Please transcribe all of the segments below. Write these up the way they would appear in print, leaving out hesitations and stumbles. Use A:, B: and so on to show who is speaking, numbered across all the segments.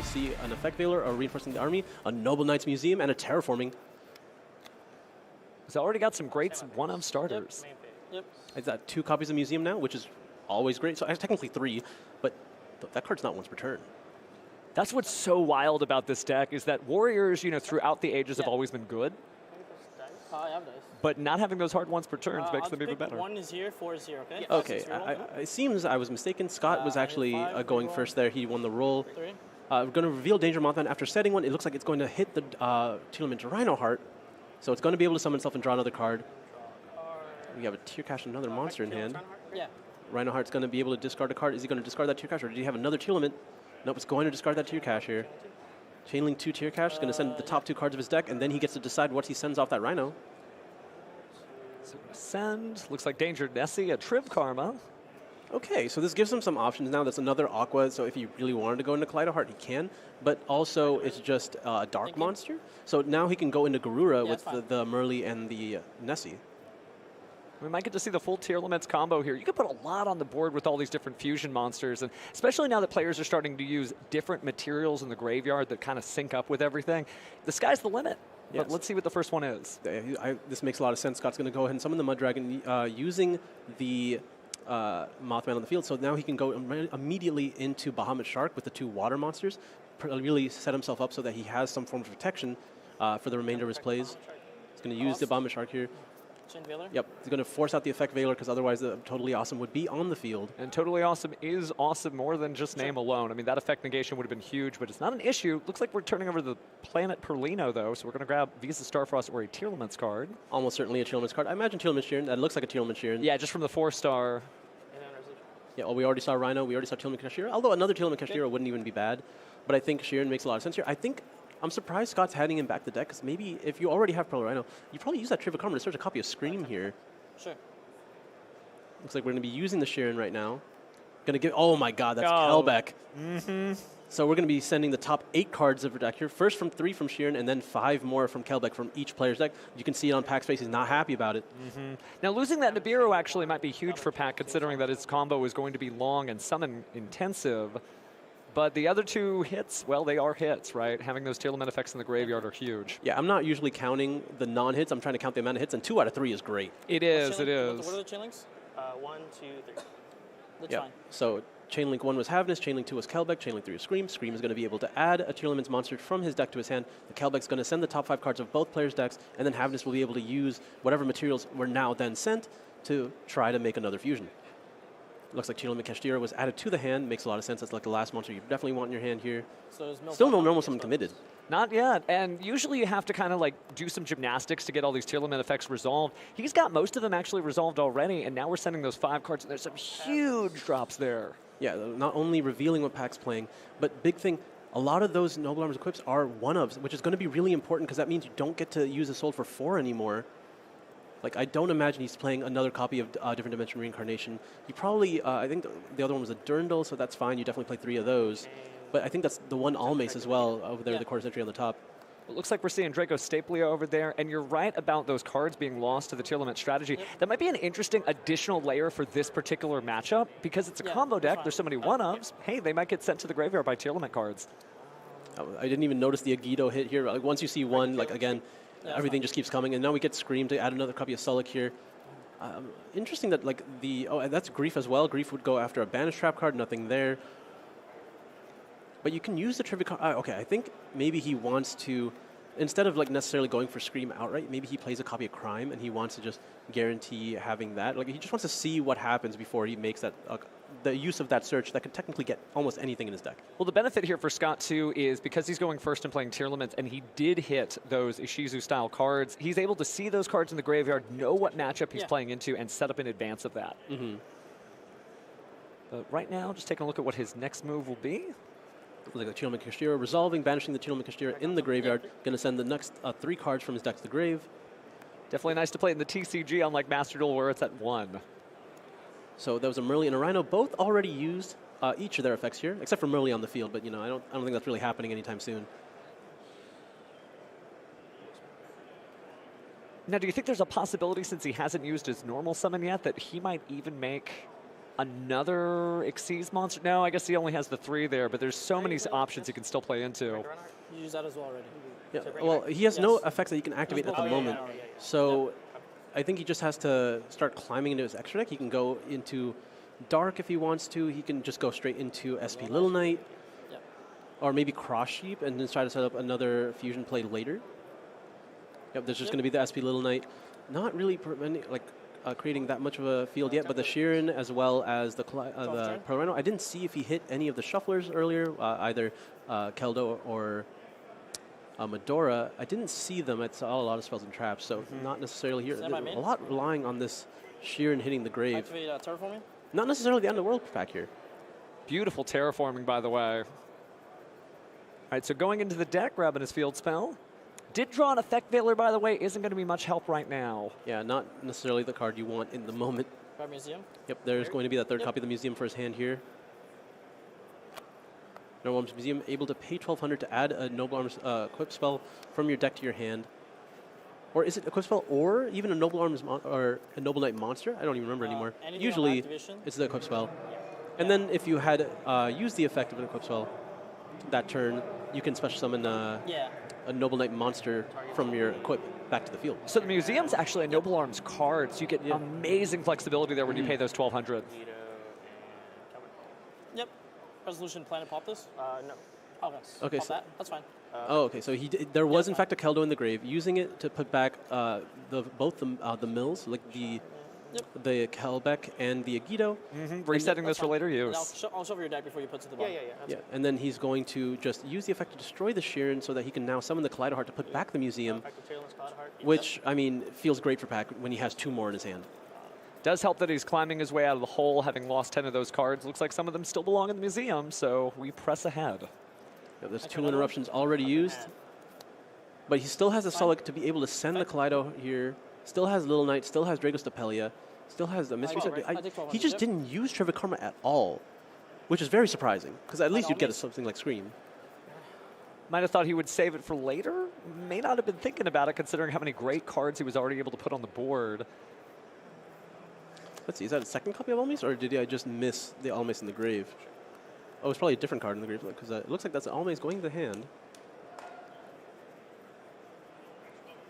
A: see an Effect Veiler, a Reinforcing the Army, a Noble Knights Museum, and a Terraforming.
B: He's already got some great one-of starters.
C: Yep.
A: He's got 2 copies of Museum now, which is always great. So technically 3, but that card's not once per turn.
B: That's what's so wild about this deck is that Warriors, you know, throughout the ages have always been good.
C: I have dice.
B: But not having those hard once per turns makes them even better.
C: 1 is here, 4 is here, okay?
A: Okay, it seems I was mistaken. Scott was actually going first there. He won the roll.
C: 3.
A: We're going to reveal Danger Mothman. After setting one, it looks like it's going to hit the Tearlament Rhino Heart. So it's going to be able to summon itself and draw another card. We have a Tear Cache, another monster in hand.
C: Yeah.
A: Rhino Heart's going to be able to discard a card. Is he going to discard that Tear Cache, or did he have another Tearlament? Nope, it's going to discard that Tear Cache here. Chainlink 2 Tear Cache is going to send the top 2 cards of his deck, and then he gets to decide what he sends off that Rhino.
B: So send. Looks like Danger Nessie, a Trib Karma.
A: Okay, so this gives him some options now. That's another Aqua, so if he really wanted to go into Kaleido Heart, he can. But also, it's just a Dark Monster. So now he can go into Garura with the Merly and the Nessie.
B: We might get to see the full Tearlaments combo here. You could put a lot on the board with all these different fusion monsters, and especially now that players are starting to use different materials in the graveyard that kind of sync up with everything. The sky's the limit. Yes. But let's see what the first one is.
A: This makes a lot of sense. Scott's going to go ahead and summon the Mud Dragon using the Mothman on the field. So now he can go immediately into Bahamut Shark with the 2 water monsters, really set himself up so that he has some form of protection for the remainder of his plays. He's going to use the Bahamut Shark here. Yep, he's going to force out the Effect Veiler because otherwise the Totally Awesome would be on the field.
B: And Totally Awesome is awesome more than just name alone. I mean, that effect negation would have been huge, but it's not an issue. Looks like we're turning over the planet Perlino, though, so we're going to grab Visa Starfrost or a Tearlaments card.
A: Almost certainly a Tearlaments card. I imagine Tearlaments Sheeran. That looks like a Tearlaments Sheeran.
B: Yeah, just from the 4-star.
A: Yeah, well, we already saw Rhino. We already saw Tearlament Kashtira. Although another Tearlament Kashtira wouldn't even be bad. But I think Sheeran makes a lot of sense here. I think I'm surprised Scott's handing him back the deck because maybe if you already have Pearl Rhino, you probably use that Trivia Karma to search a copy of Scream here.
C: Sure.
A: Looks like we're going to be using the Sheeran right now. Going to give. Oh my God, that's Kelbeck. So we're going to be sending the top 8 cards of our deck here. First from 3 from Sheeran, and then 5 more from Kelbeck from each player's deck. You can see it on Pack's face. He's not happy about it.
B: Now losing that Nibiru actually might be huge for Pack, considering that his combo is going to be long and summon intensive. But the other 2 hits, well, they are hits, right? Having those Tearlament effects in the graveyard are huge.
A: Yeah, I'm not usually counting the non-hits. I'm trying to count the amount of hits, and 2 out of 3 is great.
B: It is, it is.
C: What are the chainlinks? 1, 2, 3. That's fine.
A: So Chainlink 1 was Havness, Chainlink 2 was Kelbeck, Chainlink 3 was Scream. Scream is going to be able to add a Tearlaments monster from his deck to his hand. The Kelbeck's going to send the top 5 cards of both players' decks, and then Havness will be able to use whatever materials were now then sent to try to make another fusion. Looks like Tearlament Kashtira was added to the hand. Makes a lot of sense. That's like the last monster you definitely want in your hand here.
C: So
A: still no normal summon committed.
B: Not yet. And usually you have to kind of like do some gymnastics to get all these Tearlament effects resolved. He's got most of them actually resolved already, and now we're sending those 5 cards, and there's some huge drops there.
A: Yeah, not only revealing what Pack's playing, but big thing, a lot of those Noble Armors equips are one-ofs, which is going to be really important because that means you don't get to use a Soul for 4 anymore. Like, I don't imagine he's playing another copy of Different Dimension Reincarnation. You probably, I think the other one was a Durndal, so that's fine. You definitely play 3 of those. But I think that's the one Almace as well over there, the Quarter Century on the top.
B: It looks like we're seeing Draco Staplia over there, and you're right about those cards being lost to the Tearlament strategy. That might be an interesting additional layer for this particular matchup, because it's a combo deck. There's so many one-ofs. Hey, they might get sent to the graveyard by Tearlament cards.
A: I didn't even notice the Agido hit here. Like, once you see one, like, again, everything just keeps coming, and now we get Scream to add another copy of Sullick here. Interesting that, like, and that's Grief as well. Grief would go after a Banish Trap card, nothing there. But you can use the trivia card. Okay, I think maybe he wants to, instead of like necessarily going for Scream outright, maybe he plays a copy of Crime and he wants to just guarantee having that. Like, he just wants to see what happens before he makes that the use of that search that could technically get almost anything in his deck.
B: Well, the benefit here for Scott, too, is because he's going first and playing Tearlaments, and he did hit those Ishizu-style cards, he's able to see those cards in the graveyard, know what matchup he's playing into, and set up in advance of that. But right now, just taking a look at what his next move will be.
A: Like the Tearlament Kashtira, resolving, banishing the Tearlament Kashtira in the graveyard. Going to send the next 3 cards from his deck to the grave.
B: Definitely nice to play in the TCG, unlike Master Duel, where it's at 1.
A: So there was a Merly and a Rhino, both already used each of their effects here, except for Merly on the field. But you know, I don't think that's really happening anytime soon.
B: Now, do you think there's a possibility, since he hasn't used his normal summon yet, that he might even make Another Xyz monster? No, I guess he only has the 3 there, but there's so many options he can still play into.
C: You use that as well already.
A: Yeah, well, he has no effects that you can activate at the moment.
C: yeah.
A: So I think he just has to start climbing into his extra deck. He can go into Dark if he wants to. He can just go straight into SP Little Knight.
C: Yep.
A: Or maybe Cross Sheep and then try to set up another fusion play later. Yep, there's just going to be the SP Little Knight. Not really creating that much of a field yet, but the Sheeran as well as the Pro-Rhino. I didn't see if he hit any of the shufflers earlier, either Keldo or Medora. I didn't see them. I saw a lot of spells and traps, so not necessarily here. A lot relying on this Sheeran hitting the grave.
C: Activate terraforming?
A: Not necessarily the end of the world pack here.
B: Beautiful terraforming, by the way. All right, so going into the deck, grabbing his field spell. Did draw an Effect Veiler, by the way. Isn't going to be much help right now. Yeah,
A: not necessarily the card you want in the moment.
C: Grab Museum.
A: Yep, there's going to be that third copy of the Museum for his hand here. Noble Arms Museum, able to pay 1,200 to add a Noble Arms equip spell from your deck to your hand. Or is it equip spell or even a Noble Arms or a Noble Knight monster? I don't even remember anymore. Usually, it's the equip spell. And then if you had used the effect of an equip spell that turn, you can special summon a Noble Knight monster from your equip back to the field.
B: So the Museum's actually a Noble Arms card, so you get amazing flexibility there when you pay those 1,200.
C: Yep. Resolution Planet pop this? No. Okay, pop that. That's fine.
A: Okay, so there was in fact a Keldo in the grave, using it to put back both the mills, like the Kelbeck and the yugioh.
B: Resetting this for later use.
C: I'll show your deck before you put it to the bottom.
A: Yeah, and then he's going to just use the effect to destroy the Sheeran so that he can now summon the Kaleido Heart to put back the Museum, which, I mean, feels great for Pac when he has 2 more in his hand.
B: Does help that he's climbing his way out of the hole, having lost 10 of those cards. Looks like some of them still belong in the Museum, so we press ahead.
A: Yeah, there's 2 interruptions already used, but he still has the Sulik to be able to send the Kaleido here, still has Little Knight, still has Dragostapellia, still has the Mystery Set. He just didn't use Trivikarma at all, which is very surprising, because at least you'd get something like Scream.
B: Might have thought he would save it for later. May not have been thinking about it, considering how many great cards he was already able to put on the board.
A: Let's see, is that a second copy of Almace, or did I just miss the Almace in the grave? Oh, it's probably a different card in the grave, because it looks like that's Almace going to the hand.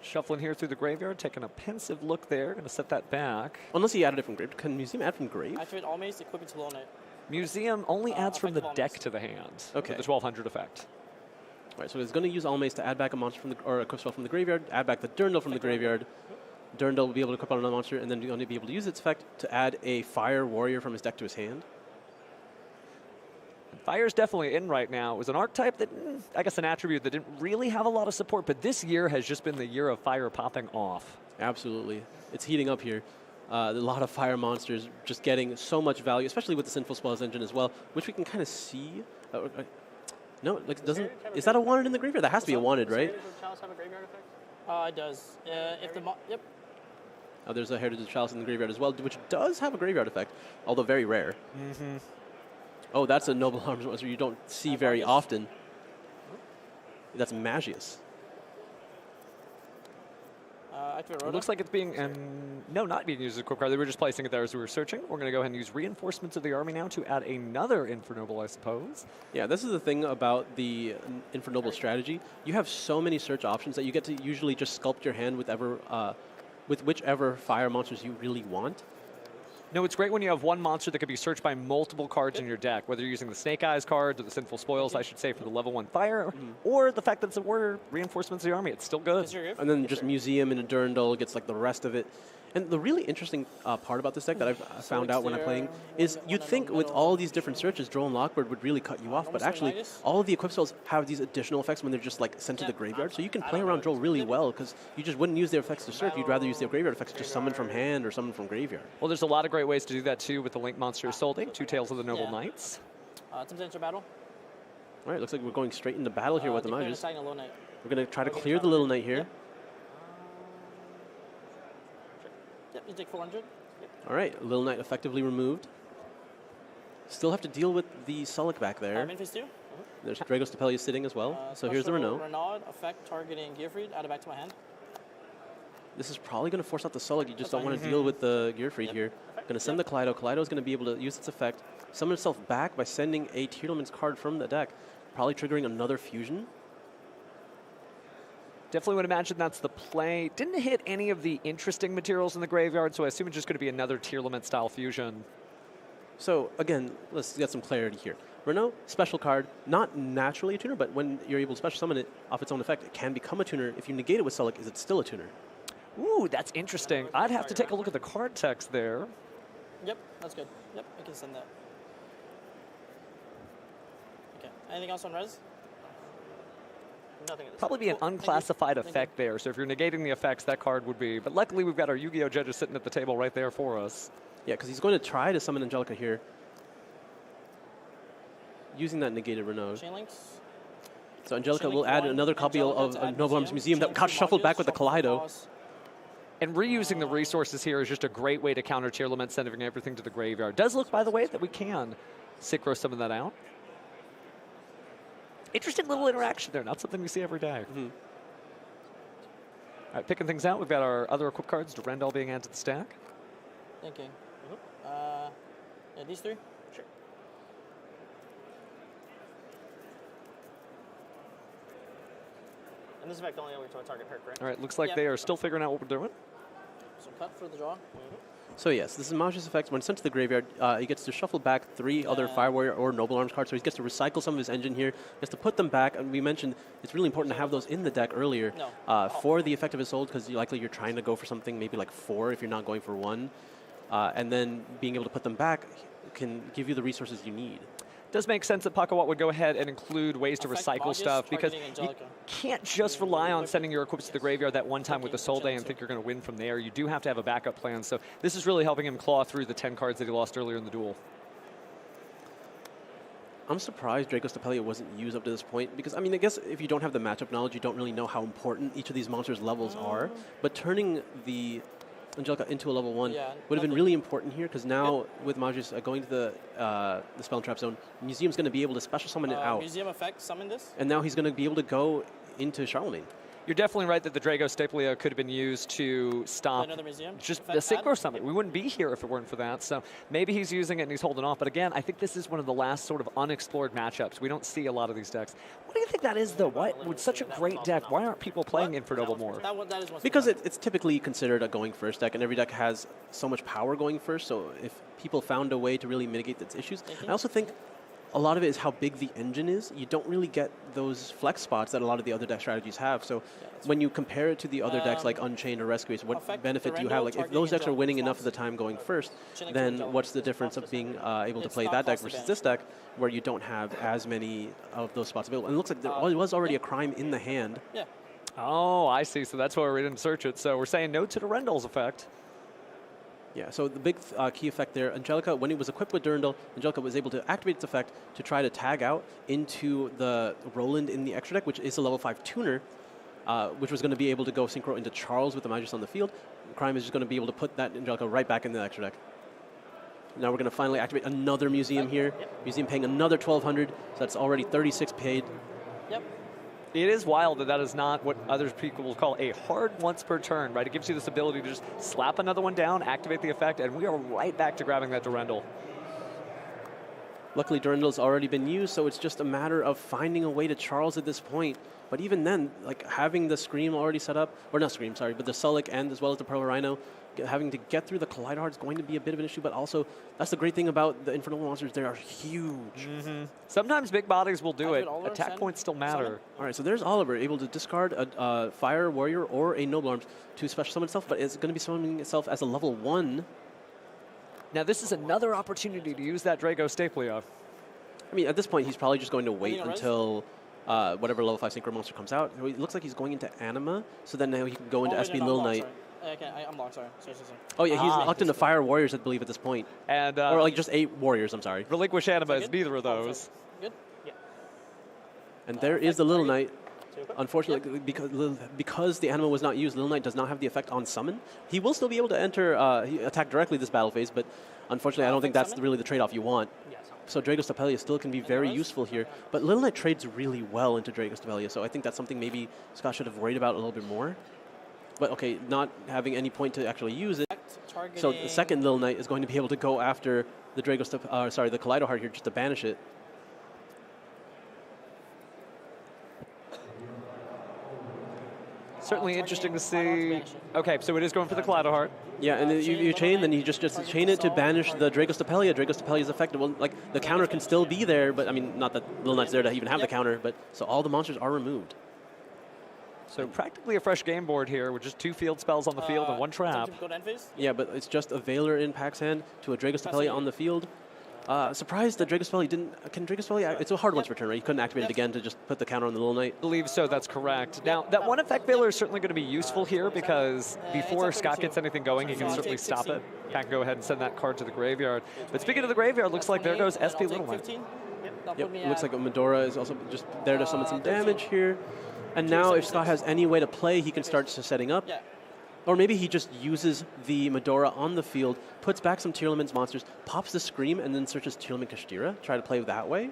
B: Shuffling here through the graveyard, taking a pensive look there. Going to set that back.
A: Unless he added it from grave. Can Museum add from grave?
C: Activate Almace, equip it to Little Knight.
B: Museum only adds from the deck to the hand.
A: Okay.
B: The 1,200 effect.
A: All right, so he's going to use Almace to add back a monster from the, or a equip spell from the graveyard, add back the Durndal from the graveyard. Durndal will be able to equip on another monster, and then you're going to be able to use its effect to add a Fire Warrior from his deck to his hand.
B: Fire's definitely in right now. It was an archetype that, I guess an attribute that didn't really have a lot of support, but this year has just been the year of Fire popping off.
A: Absolutely. It's heating up here. A lot of Fire monsters just getting so much value, especially with the Sinful Spells engine as well, which we can kind of see. No, like doesn't. Is that a wanted in the graveyard? That has to be a wanted, right?
C: Does Chalice have a graveyard effect? It does. If the yep.
A: There's a Heritage of Chalice in the graveyard as well, which does have a graveyard effect, although very rare. Oh, that's a Noble Arms monster you don't see very often. That's Magius.
B: It looks like it's being, no, not being used as a quick card. They were just placing it there as we were searching. We're going to go ahead and use Reinforcements of the Army now to add another Infernoble, I suppose. Yeah,
A: this is the thing about the Infernoble strategy. You have so many search options that you get to usually just sculpt your hand with whichever Fire monsters you really want.
B: No, it's great when you have one monster that can be searched by multiple cards in your deck, whether you're using the Snake Eyes cards or the Sinful Spoils, I should say, for the level 1 Fire, or the fact that it's a Warrior Reinforcements of the Army. It's still good.
A: And then just Museum and a Durndal gets like the rest of it. And the really interesting part about this deck that I've found out when I'm playing is you'd think with all these different searches, Droll and Lockbird would really cut you off, but actually all of the equip spells have these additional effects when they're just like sent to the graveyard, so you can play around Droll really well because you just wouldn't use their effects to search, you'd rather use their graveyard effects to just summon from hand or summon from graveyard.
B: Well, there's a lot of great ways to do that too with the Link Monster Isolde, 2 Tails of the Noble Knights.
C: Temptation battle.
A: All right, looks like we're going straight into battle here with the Mages.
C: We're
A: going to try to clear the Little Knight here.
C: Yep, you take 400.
A: All right, Little Knight effectively removed. Still have to deal with the Sulik back there.
C: Main phase 2.
A: There's Dragostapellia sitting as well. So here's the Renault.
C: Renaud, effect targeting Gearfried, add it back to my hand.
A: This is probably going to force out the Sullic. You just don't want to deal with the Gearfried here. Going to send the Kaleido. Kaleido is going to be able to use its effect, summon itself back by sending a Tearlaments card from the deck, probably triggering another fusion.
B: Definitely would imagine that's the play. Didn't hit any of the interesting materials in the graveyard, so I assume it's just going to be another Tearlament style fusion.
A: So again, let's get some clarity here. Renault, special card, not naturally a tuner, but when you're able to special summon it off its own effect, it can become a tuner. If you negate it with Sullic, is it still a tuner?
B: Ooh, that's interesting. I'd have to take a look at the card text there.
C: Yep, that's good. Yep, I can send that. Okay, anything else on res? Nothing.
B: Probably be an unclassified effect there, so if you're negating the effects, that card would be. But luckily, we've got our Yu-Gi-Oh judges sitting at the table right there for us.
A: Yeah, because he's going to try to summon Angelica here, using that negated Renault.
C: Chain links.
A: So Angelica will add another copy of Noble Arms Museum that got shuffled back with the Kaleido.
B: And reusing the resources here is just a great way to counter Tearlament, sending everything to the graveyard. Does look, by the way, that we can synchro some of that out. Interesting little interaction there, not something we see every day. All right, picking things out, we've got our other equip cards, Durandal being added to the stack.
C: Thinking. Yeah, these three? Sure. And this effect only over to a target perk, right?
B: All right, looks like they are still figuring out what we're doing.
C: So cut for the draw.
A: So yes, this is Maj's effect. When sent to the graveyard, he gets to shuffle back 3 other Fire Warrior or Noble Arms cards, so he gets to recycle some of his engine here. He has to put them back, and we mentioned it's really important to have those in the deck earlier for the effect of his hold, because likely you're trying to go for something maybe like 4 if you're not going for 1. And then being able to put them back can give you the resources you need.
B: Does make sense that Pakawat would go ahead and include ways to recycle stuff, because you can't just rely on sending your equips to the graveyard that one time with the Soul Day and think you're going to win from there. You do have to have a backup plan, so this is really helping him claw through the 10 cards that he lost earlier in the duel.
A: I'm surprised Draco Stapelia wasn't used up to this point, because, I mean, I guess if you don't have the matchup knowledge, you don't really know how important each of these monsters' levels are, but turning the Angelica into a level 1 would have been really important here, because now with Majus going to the Spell and Trap Zone, Museum's going to be able to special summon it out.
C: Museum effect, summon this.
A: And now he's going to be able to go into Charlemagne.
B: You're definitely right that the Draco Stapelia could have been used to stop just the Synchro Summit. We wouldn't be here if it weren't for that. So maybe he's using it and he's holding off. But again, I think this is one of the last sort of unexplored matchups. We don't see a lot of these decks. What do you think that is, though? Why, with such a great deck, why aren't people playing Infernoble more?
A: Because it's typically considered a going first deck, and every deck has so much power going first. So if people found a way to really mitigate its issues, I also think a lot of it is how big the engine is. You don't really get those flex spots that a lot of the other deck strategies have. So when you compare it to the other decks like Unchained or Rescuers, what benefit do you have? Like if those decks are winning enough of the time going first, then what's the difference of being able to play that deck versus this deck where you don't have as many of those spots available? And it looks like there was already a crime in the hand.
B: Oh, I see. So that's why we didn't search it. So we're saying no to the Rendell's effect.
A: Yeah, so the big key effect there, Angelica, when it was equipped with Durandal, Angelica was able to activate its effect to try to tag out into the Roland in the extra deck, which is a level 5 tuner, which was going to be able to go synchro into Charles with the Magus on the field. Crime is just going to be able to put that Angelica right back in the extra deck. Now we're going to finally activate another Museum here. Museum paying another 1,200, so that's already 36 paid.
B: It is wild that that is not what other people will call a hard once per turn, right? It gives you this ability to just slap another one down, activate the effect, and we are right back to grabbing that Durandal.
A: Luckily, Durandal's already been used, so it's just a matter of finding a way to Charles at this point. But even then, like having the Scream already set up, or not Scream, sorry, but the Sullic and as well as the Pearl Rhino, having to get through the Kaleido is going to be a bit of an issue, but also that's the great thing about the Infernoble monsters, they are huge.
B: Sometimes big bodies will do it. Attack points still matter.
A: All right, so there's Oliver able to discard a Fire Warrior or a Noble Arms to special summon itself, but it's going to be summoning itself as a level 1.
B: Now this is another opportunity to use that Draco Stapelia.
A: I mean, at this point, he's probably just going to wait until whatever level 5 Synchro monster comes out. It looks like he's going into Anima, so then now he can go into SB Lil Knight.
C: I'm locked, sorry.
A: Oh yeah, he's locked into Fire Warriors, I believe, at this point.
B: And
A: or like just 8 Warriors, I'm sorry.
B: Relinquish Anima is neither of those.
C: Good? Yeah.
A: And there is the Little Knight. Unfortunately, because the Anima was not used, Little Knight does not have the effect on Summon. He will still be able to enter, attack directly this battle phase, but unfortunately I don't think that's really the trade-off you want. So Draco Stapelia still can be very useful here. But Little Knight trades really well into Draco Stapelia, so I think that's something maybe Scott should have worried about a little bit more. But okay, not having any point to actually use it.
C: Targeting.
A: So the second Little Knight is going to be able to go after the the Kaleido Heart here just to banish it.
B: Certainly interesting to see. Okay, so it is going for the Kaleido Heart.
A: Yeah, and then you chain, then you just chain it to banish the Dragostapelia. Dragostapelia is effective. Well, like, the counter can still be there, but I mean, not that Little Knight's there to even have the counter, but so all the monsters are removed.
B: So practically a fresh game board here with just 2 field spells on the field and 1 trap.
A: Yeah, but it's just a Veiler in Pack's hand to a Dragostapelia on the field. Surprised that Dragostapelia didn't. Can Dragostapelia? It's a hard once return, right? You couldn't activate it again to just put the counter on the Little Knight.
B: I believe so. That's correct. Now, that 1 effect Veiler is certainly going to be useful here because before Scott gets anything going, he can certainly stop it. Pack can go ahead and send that card to the graveyard. But speaking of the graveyard, looks like there goes SP Little Knight.
A: Yep, it looks like a Medora is also just there to summon some damage here. And now if Scott has any way to play, he can start setting up. Or maybe he just uses the Medora on the field, puts back some Tearlaments monsters, pops the Scream, and then searches Tearlament Kashtira. Try to play that way.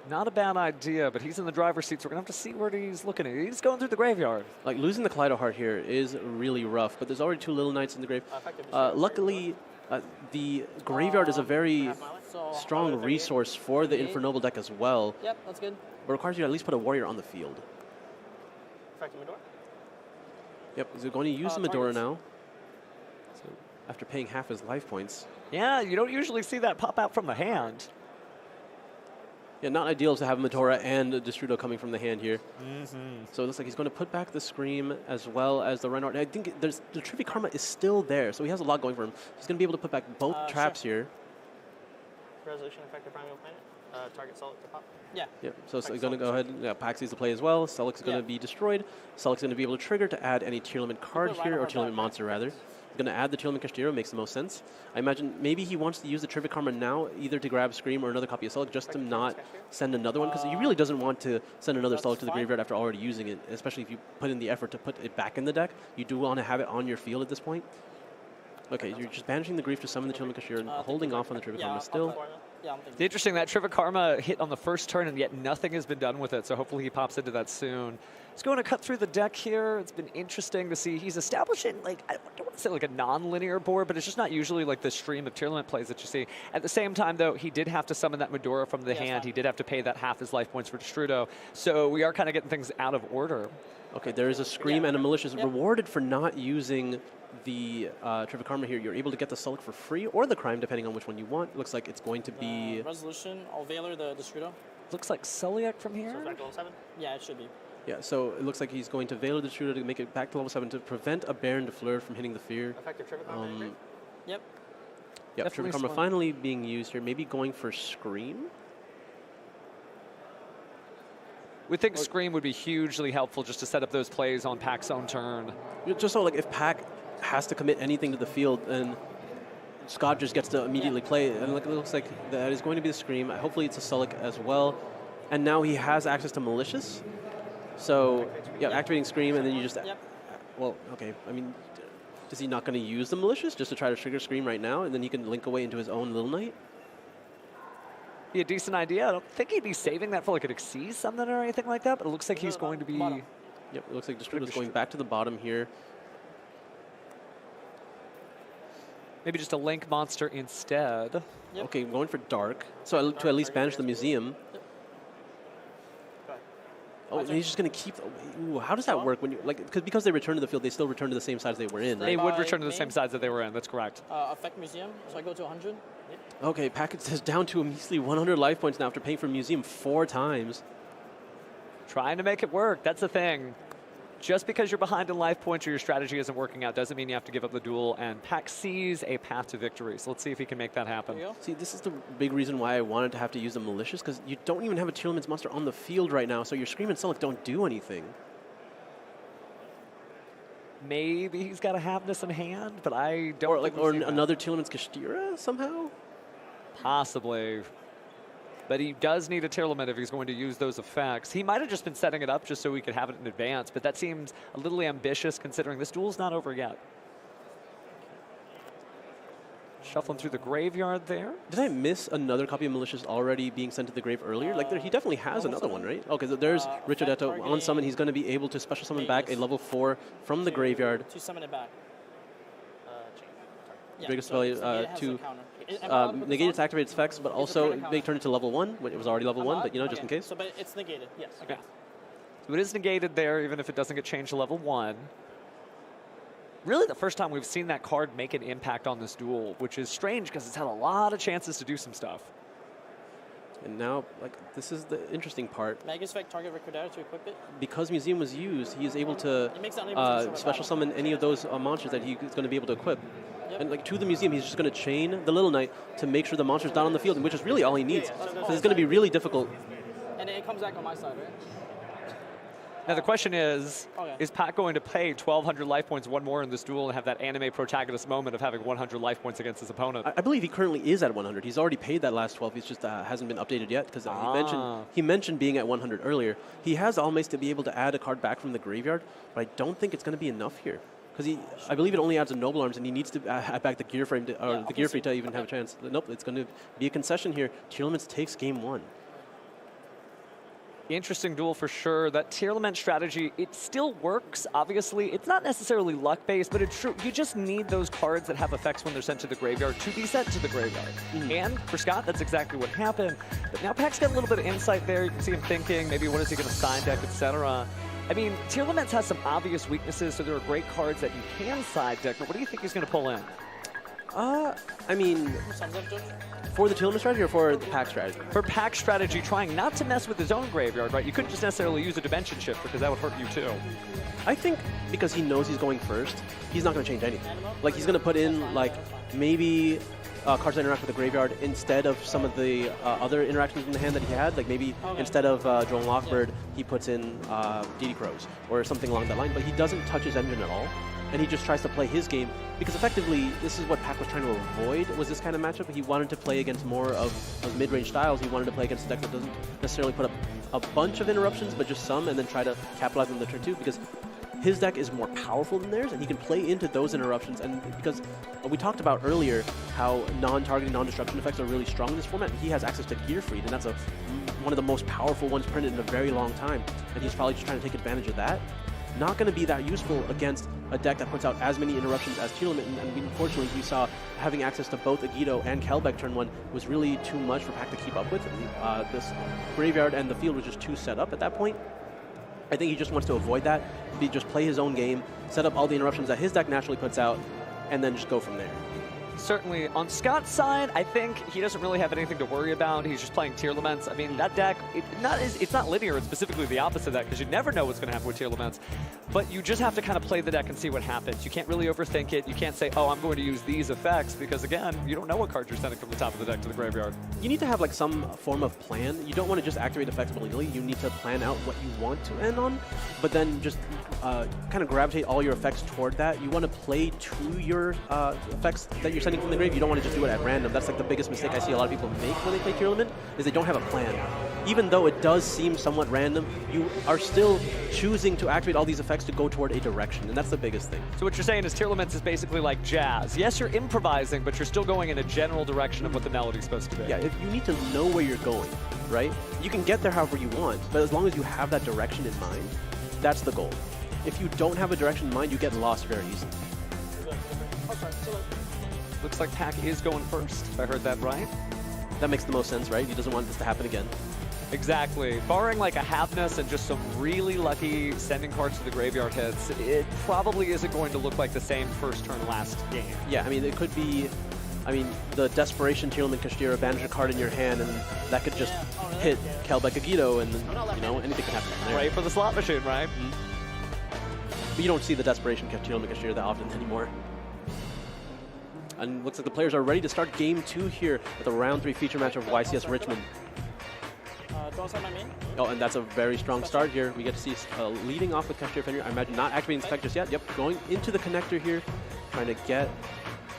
B: Not a bad idea, but he's in the driver's seat, so we're going to have to see where he's looking at. He's going through the graveyard.
A: Like, losing the Kaleido Heart here is really rough, but there's already 2 Little Knights in the grave. Luckily, the graveyard is a very strong resource for the Infernoble deck as well.
C: Yep, that's good.
A: But requires you to at least put a warrior on the field.
C: Medora?
A: Yep, he's going to use the Medora now. So after paying half his life points.
B: Yeah, you don't usually see that pop out from the hand.
A: Yeah, not ideal to have Medora and a Destrudo coming from the hand here. So it looks like he's going to put back the Scream as well as the Reinhardt. I think the Trivia Karma is still there, so he has a lot going for him. He's going to be able to put back both traps here.
C: Resolution effective primal planet. Target Sullick to pop. Yeah.
A: Yep. So he's going to go ahead. Yeah, Pack sees the play as well. Sullick is going to be destroyed. Sullick's going to be able to trigger to add any Tearlament card here, or Tearlament monster rather. He's going to add the Tearlament Kashtira, makes the most sense. I imagine maybe he wants to use the Trivia Karma now, either to grab Scream or another copy of Sullick, just to not send another one, because he really doesn't want to send another Sullick to the graveyard after already using it, especially if you put in the effort to put it back in the deck. You do want to have it on your field at this point. Okay, you're just banishing the Grief to summon the Tearlament Kashtira and holding off on the Trivia Karma still.
B: It's interesting that Trivia Karma hit on the first turn, and yet nothing has been done with it, so hopefully he pops into that soon. He's going to cut through the deck here. It's been interesting to see. He's establishing, like, I don't want to say like a non-linear board, but it's just not usually like the stream of Tearlament plays that you see. At the same time, though, he did have to summon that Medora from the hand. He did have to pay that half his life points for Destrudo, so we are kind of getting things out of order.
A: Okay, there is a Scream and a Malicious rewarded for not using the Trivia Karma here. You're able to get the Sullick for free or the Crime, depending on which one you want. Looks like it's going to be...
C: Resolution, I'll Veiler the Destrudo.
B: Looks like Sulliak from here.
C: So back to level 7? Yeah, it should be.
A: Yeah, so it looks like he's going to Veiler the Destrudo to make it back to level 7 to prevent a Baron de Fleur from hitting the Fear.
C: Effective Trivia Karma. Yep.
A: Yep, Trivia Karma finally being used here. Maybe going for Scream?
B: We think Scream would be hugely helpful just to set up those plays on Pack's own turn.
A: Just so, like, if Pack has to commit anything to the field, then Scott just gets to immediately play. And it looks like that is going to be the Scream. Hopefully it's a Sullick as well. And now he has access to Malicious. So, yeah, activating Scream, and then you just... Well, okay, I mean, is he not going to use the Malicious just to try to trigger Scream right now, and then he can link away into his own Little Knight?
B: Be a decent idea. I don't think he'd be saving that for like an Xyz something or anything like that, but it looks like he's going to be...
A: Yep, it looks like Destrudo's going back to the bottom here.
B: Maybe just a Link monster instead.
A: Okay, going for Dark. So to at least banish the Museum. Oh, and he's just going to keep... Ooh, how does that work? When you because they return to the field, they still return to the same sides they were in, right?
B: They would return to the same sides that they were in, that's correct.
C: Affect Museum, so I go to 100.
A: Okay, Package is down to a measly 100 life points now after paying for Museum 4 times.
B: Trying to make it work, that's the thing. Just because you're behind in life points or your strategy isn't working out doesn't mean you have to give up the duel, and Pack sees a path to victory. So let's see if he can make that happen.
A: See, this is the big reason why I wanted to have to use the Malicious, because you don't even have a Tearlaments monster on the field right now, so your Scream and Sullick don't do anything.
B: Maybe he's got a Havness in hand, but I don't
A: Or another Tearlaments Kashtira somehow?
B: Possibly. But he does need a Tearlament if he's going to use those effects. He might have just been setting it up just so he could have it in advance, but that seems a little ambitious considering this duel's not over yet. Shuffling through the graveyard there.
A: Did I miss another copy of Malicious already being sent to the grave earlier? Like, he definitely has another one, right? Okay, so there's Richardetto on summon. He's going to be able to special summon back a level 4 from the graveyard.
C: To summon it back.
A: Draco Spell to negate its activated effects, but also they turn it to level 1. It was already level 1, but just in case.
C: So, but it's negated, yes.
B: Okay. So it is negated there, even if it doesn't get changed to level 1. Really the first time we've seen that card make an impact on this duel, which is strange because it's had a lot of chances to do some stuff.
A: And now, like, this is the interesting part.
C: Magus Effect, target Recordata to equip it.
A: Because Museum was used, he is able to special summon any of those monsters that he's going to be able to equip. Yep. And like to the Museum, he's just going to chain the Little Knight to make sure the monster's not on the field, which is really all he needs. Because it's going to be really difficult.
C: And it comes back on my side, right?
B: Now the question is Pac going to pay 1,200 life points, one more in this duel, and have that anime protagonist moment of having 100 life points against his opponent?
A: I believe he currently is at 100. He's already paid that last 12. He's just hasn't been updated yet because he mentioned being at 100 earlier. He has almost to be able to add a card back from the graveyard, but I don't think it's going to be enough here. Because I believe it only adds a Noble Arms, and he needs to add back the Gear Frame, or the Gear Free to even have a chance. Nope, it's going to be a concession here. Tearlaments takes game 1.
B: Interesting duel for sure. That Tearlament strategy, it still works, obviously. It's not necessarily luck-based, but it's true. You just need those cards that have effects when they're sent to the graveyard to be sent to the graveyard. And for Scott, that's exactly what happened. But now Pac's got a little bit of insight there. You can see him thinking, maybe what is he going to side deck, etc. I mean, Tearlaments has some obvious weaknesses, so there are great cards that you can side deck, but what do you think he's going to pull in?
A: I mean, for the Tearlament strategy or for the Pac strategy?
B: For Pac strategy, trying not to mess with his own graveyard, right? You couldn't just necessarily use a Dimension Shift because that would hurt you too.
A: I think because he knows he's going first, he's not going to change anything. Like, he's going to put in, like, maybe cards that interact with the graveyard instead of some of the other interactions in the hand that he had. Like, maybe instead of Drone Lockbird, he puts in DD Crows or something along that line. But he doesn't touch his engine at all. And he just tries to play his game, because effectively, this is what Pac was trying to avoid, was this kind of matchup. He wanted to play against more of mid-range styles. He wanted to play against a deck that doesn't necessarily put up a bunch of interruptions, but just some, and then try to capitalize on the turn 2, because his deck is more powerful than theirs, and he can play into those interruptions. And because we talked about earlier how non-targeting, non-destruction effects are really strong in this format, he has access to Gear Freed, and that's one of the most powerful ones printed in a very long time, and he's probably just trying to take advantage of that. Not going to be that useful against a deck that puts out as many interruptions as Tearlament, and unfortunately we saw having access to both yugioh and Kelbeck turn 1 was really too much for Pac to keep up with. This graveyard and the field was just too set up at that point. I think he just wants to avoid that, just play his own game, set up all the interruptions that his deck naturally puts out, and then just go from there.
B: Certainly, on Scott's side, I think he doesn't really have anything to worry about. He's just playing Tearlaments. I mean, that deck, it's not linear. It's specifically the opposite of that, because you never know what's going to happen with Tearlaments. But you just have to kind of play the deck and see what happens. You can't really overthink it. You can't say, oh, I'm going to use these effects, because, again, you don't know what cards you're sending from the top of the deck to the graveyard.
A: You need to have like some form of plan. You don't want to just activate effects willy-nilly. You need to plan out what you want to end on, but then just kind of gravitate all your effects toward that. You want to play to your effects that you're sending from the grave. You don't want to just do it at random. That's like the biggest mistake I see a lot of people make when they play Tearlament, is they don't have a plan. Even though it does seem somewhat random, you are still choosing to activate all these effects to go toward a direction, and that's the biggest thing.
B: So what you're saying is Tearlaments is basically like jazz. Yes, you're improvising, but you're still going in a general direction of what the melody's supposed to be.
A: Yeah, if you need to know where you're going, right? You can get there however you want, but as long as you have that direction in mind, that's the goal. If you don't have a direction in mind, you get lost very easily.
B: Looks like Pac is going first, if I heard that right.
A: That makes the most sense, right? He doesn't want this to happen again.
B: Exactly. Barring like a Havness and just some really lucky sending cards to the graveyard hits, it probably isn't going to look like the same first turn last game.
A: Yeah, I mean, it could be, the Desperation Tearlament Kashtira, banish a card in your hand, and that could just hit Kelbeck yugioh, and anything can happen from there.
B: Right for the slot machine, right?
A: But you don't see the Desperation Tearlament Kashtira that often anymore. And looks like the players are ready to start game 2 here at the round 3 feature match of YCS Richmond. Oh, and that's a very strong start here. We get to see leading off with Kashtira Fenrir. I imagine not activating the spec just yet. Yep, going into the connector here, trying to get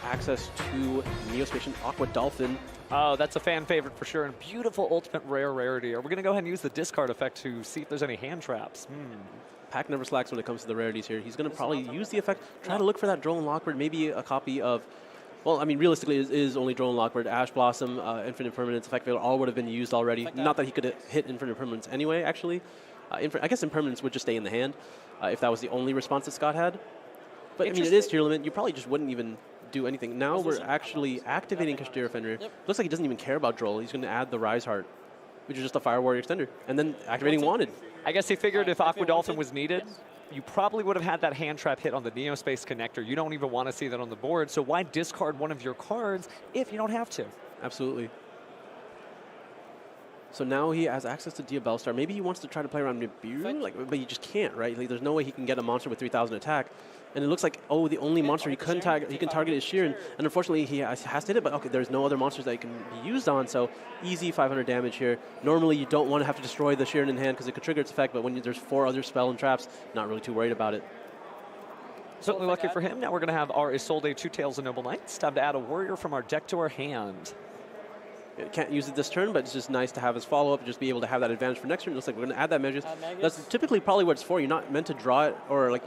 A: access to Neospatian Aqua Dolphin.
B: Oh, that's a fan favorite for sure, and beautiful ultimate rarity. Are we going to go ahead and use the discard effect to see if there's any hand traps?
A: Pac never slacks when it comes to the rarities here. He's going to probably use the effect, try to look for that Drone Lockbird, maybe a copy of Well, I mean, realistically, it is only Drone Lockbird, Ash Blossom, Infinite Permanence, Effect Veiler, all would have been used already. Not that he could hit Infinite Permanence anyway, actually. I guess Impermanence would just stay in the hand if that was the only response that Scott had. But, I mean, it is Tearlament. You probably just wouldn't even do anything. Now we're actually activating Kashtira Fenrir. Looks like he doesn't even care about Droll. He's going to add the Rise Heart, which is just a Fire Warrior extender. And then activating Wanted.
B: I guess he figured if Aqua Dolphin was needed, you probably would have had that hand trap hit on the Neospace connector. You don't even want to see that on the board, so why discard one of your cards if you don't have to?
A: Absolutely. So now he has access to Diabellstar. Maybe he wants to try to play around Nibiru, but he just can't, right? Like, there's no way he can get a monster with 3,000 attack. And it looks like, oh, the only monster he can target is Sheeran. And unfortunately, he has to hit it, but okay, there's no other monsters that he can be used on, so easy 500 damage here. Normally, you don't want to have to destroy the Sheeran in hand because it could trigger its effect, but when there's 4 other spell and traps, not really too worried about it.
B: Certainly lucky for him. Now we're going to have our Isolde, Two Tails, and Noble Knights. Time to add a warrior from our deck to our hand.
A: Can't use it this turn, but it's just nice to have his follow-up, just be able to have that advantage for next turn. It looks like we're going to add that Magus. That's typically probably what it's for. You're not meant to draw it, or like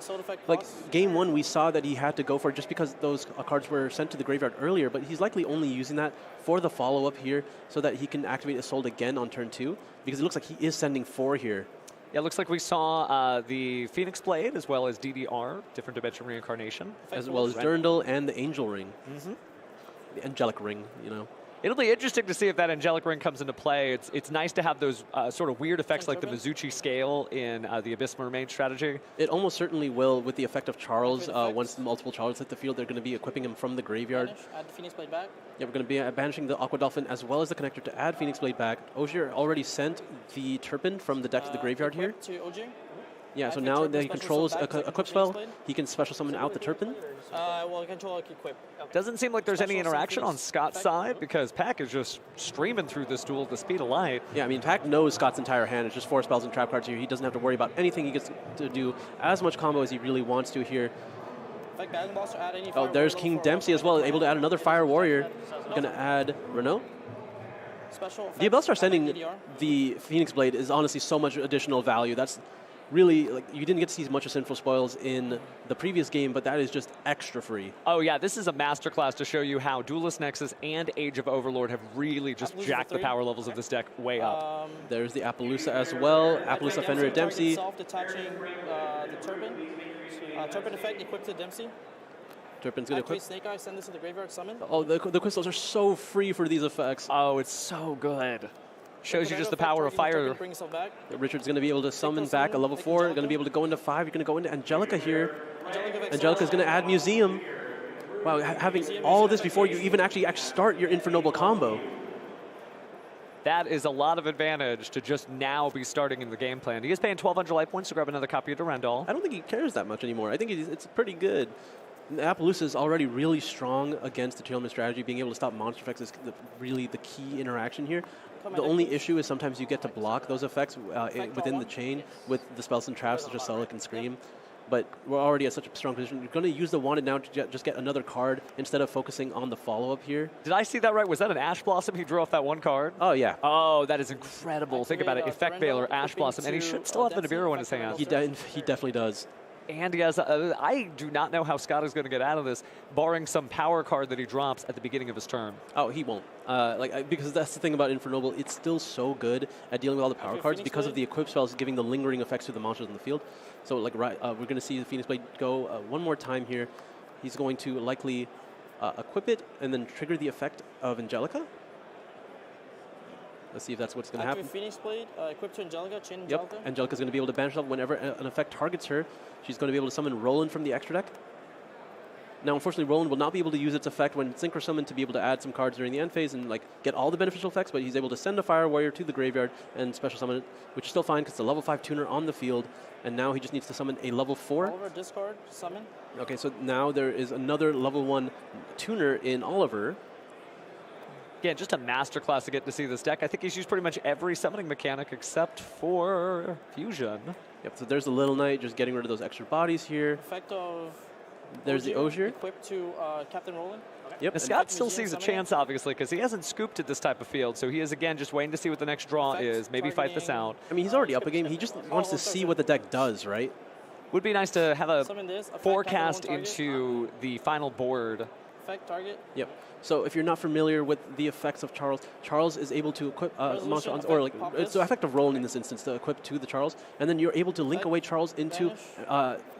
A: game 1, we saw that he had to go for it just because those cards were sent to the graveyard earlier, but he's likely only using that for the follow-up here so that he can activate Isolde again on turn 2, because it looks like he is sending 4 here.
B: Yeah, it looks like we saw the Phoenix Blade as well as DDR, Different Dimension Reincarnation.
A: As well as Durndal and the Angel Ring. The Angelic Ring, you know.
B: It'll be interesting to see if that Angelic Ring comes into play. It's nice to have those sort of weird effects like the Mizuchi scale in the Abyss Mermaid strategy.
A: It almost certainly will with the effect of Charles. Once multiple Charles hit the field, they're going to be equipping him from the graveyard.
C: Add the Phoenix Blade back.
A: Yeah, we're going to be banishing the Aqua Dolphin as well as the connector to add Phoenix Blade back. Ogier already sent the Turpin from the deck to the graveyard here.
C: To Ogier.
A: Yeah, so now that he controls a Equip spell, he can special summon out the Turpin.
C: Well, control Equip.
B: Doesn't seem like there's any interaction on Scott's side because Pack is just streaming through this duel at the speed of light.
A: Yeah, I mean, Pack knows Scott's entire hand. It's just 4 spells and trap cards here. He doesn't have to worry about anything. He gets to do as much combo as he really wants to here. Oh, there's King Dempsey as well, able to add another Fire Warrior. Going to add Renault. Diabellstar sending the Phoenix Blade is honestly so much additional value. That's really, like, you didn't get to see as much of Sinful Spoils in the previous game, but that is just extra free.
B: Oh yeah, this is a masterclass to show you how Duelist Nexus and Age of Overlord have really just jacked the power levels of this deck way up.
A: There's the Appaloosa as well. Appaloosa Fenrir Dempsey.
C: Self-detaching the Turpin. Turpin effect equipped to Dempsey.
A: Turpin's going to equip.
C: Snake Eye, send this to the graveyard, summon.
A: Oh, the crystals are so free for these effects.
B: Oh, it's so good. Shows you just the power of fire.
A: Richard's going to be able to summon back a level 4. Going to be able to go into 5. You're going to go into Angelica here. Angelica's going to add Museum. Wow, having all of this before you even actually start your Infernoble combo.
B: That is a lot of advantage to just now be starting in the game plan. He is paying 1,200 life points to grab another copy of Durandal.
A: I don't think he cares that much anymore. I think it's pretty good. Appaloosa is already really strong against the Tearlament strategy. Being able to stop monster effects is really the key interaction here. The only issue is sometimes you get to block those effects within the chain with the spells and traps such as Sulic and Scream. But we're already at such a strong position. You're going to use the Wanted now to just get another card instead of focusing on the follow-up here.
B: Did I see that right? Was that an Ash Blossom? He drew off that one card?
A: Oh, yeah.
B: Oh, that is incredible. Think about it. Effect Veiler, Ash Blossom, and he should still have the Nibiru in his hand.
A: He definitely does.
B: And he has, I do not know how Scott is going to get out of this, barring some power card that he drops at the beginning of his turn.
A: Oh, he won't. Because that's the thing about Infernoble. It's still so good at dealing with all the power cards because of the equip spells giving the lingering effects to the monsters in the field. So, we're going to see the Phoenix Blade go one more time here. He's going to likely equip it and then trigger the effect of Angelica. Let's see if that's what's going to happen.
C: Phoenix Blade, equipped to Angelica, chain Angelica.
A: Yep, Angelica's going to be able to banish herself whenever an effect targets her. She's going to be able to summon Roland from the extra deck. Now, unfortunately, Roland will not be able to use its effect when Synchro Summon to be able to add some cards during the end phase and get all the beneficial effects, but he's able to send a Fire Warrior to the graveyard and special summon it, which is still fine because it's a level 5 tuner on the field, and now he just needs to summon a level 4.
C: Oliver, discard, summon.
A: Okay, so now there is another level 1 tuner in Oliver.
B: Yeah, just a masterclass to get to see this deck. I think he's used pretty much every summoning mechanic except for Fusion.
A: Yep, so there's the Little Knight, just getting rid of those extra bodies here.
C: Effect of
A: there's the Ogier.
C: Equipped to Captain Roland.
A: Yep.
B: Now, Scott still sees a chance, obviously, because he hasn't scooped at this type of field. So he is, again, just waiting to see what the next draw is. Maybe fight this out.
A: I mean, he's already up a game. He just wants to see what the deck does, right?
B: Would be nice to have a forecast into the final board
C: Effect target.
A: Yep. So if you're not familiar with the effects of Charles, Charles is able to equip monster or like it's the effect of roll in this instance to equip to the Charles, and then you're able to link away Charles into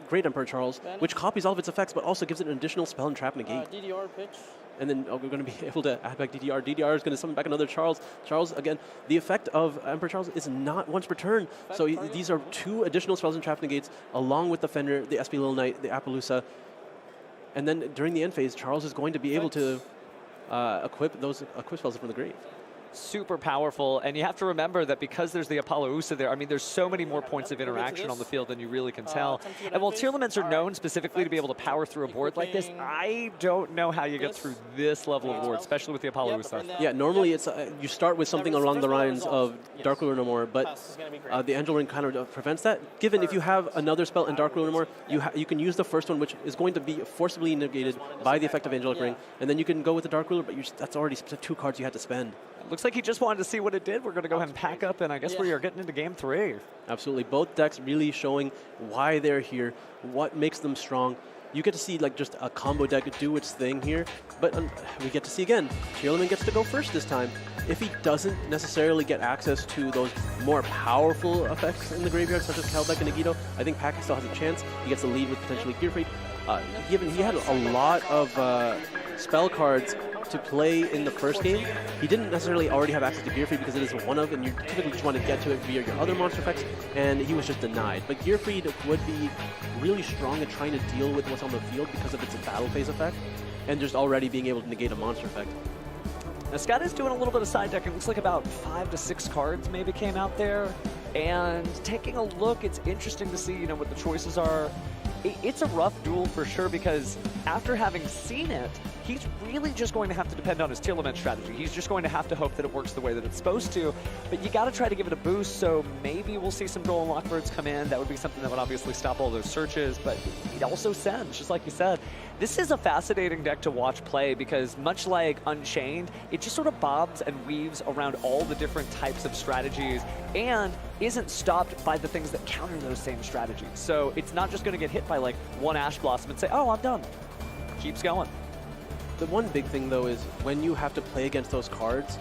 A: Great Emperor Charles, which copies all of its effects, but also gives it an additional spell and trap negate.
C: DDR pitch.
A: And then we're going to be able to add back DDR. DDR is going to summon back another Charles. Charles, again, the effect of Emperor Charles is not once per turn. So these are 2 additional spells and trap negates, along with the Fender, the SP Little Knight, the Appaloosa. And then during the end phase, Charles is going to be able to equip those spells from the grave.
B: Super powerful, and you have to remember that because there's the Appaloosa there, I mean, there's so many more points of interaction on the field than you really can tell. And while Tearlaments are known specifically to be able to power through a board like this, I don't know how you get through this level of board, especially with the Appaloosa.
A: Yeah, normally it's you start with something along the lines of Dark Ruler No More, but the Angel Ring kind of prevents that. Given if you have another spell in Dark Ruler No More, you can use the first one, which is going to be forcibly negated by the effect of Angelic Ring, and then you can go with the Dark Ruler, but that's already 2 cards you had to spend.
B: Looks like he just wanted to see what it did. We're going to go ahead and pack up, and I guess we are getting into game 3.
A: Absolutely. Both decks really showing why they're here, what makes them strong. You get to see like just a combo deck do its thing here, but we get to see again, Tearlament gets to go first this time. If he doesn't necessarily get access to those more powerful effects in the graveyard, such as Kelbeck and yugioh, I think Packy still has a chance. He gets the lead with potentially Gearfried. Given he had a lot of spell cards to play in the first game, he didn't necessarily already have access to Gearfried because it is a one-of, and you typically just want to get to it via your other monster effects, and he was just denied. But Gearfried would be really strong at trying to deal with what's on the field because of its battle phase effect, and just already being able to negate a monster effect.
B: Now Scott is doing a little bit of side deck. It looks like about 5 to 6 cards maybe came out there. And taking a look, it's interesting to see, what the choices are. It's a rough duel for sure, because after having seen it, he's really just going to have to depend on his Tearlament strategy. He's just going to have to hope that it works the way that it's supposed to, but you got to try to give it a boost, so maybe we'll see some Golden Lockbirds come in. That would be something that would obviously stop all those searches, but it also sends, just like you said. This is a fascinating deck to watch play because much like Unchained, it just sort of bobs and weaves around all the different types of strategies and isn't stopped by the things that counter those same strategies. So it's not just going to get hit by like one Ash Blossom and say, oh, I'm done. Keeps going.
A: The one big thing, though, is when you have to play against those cards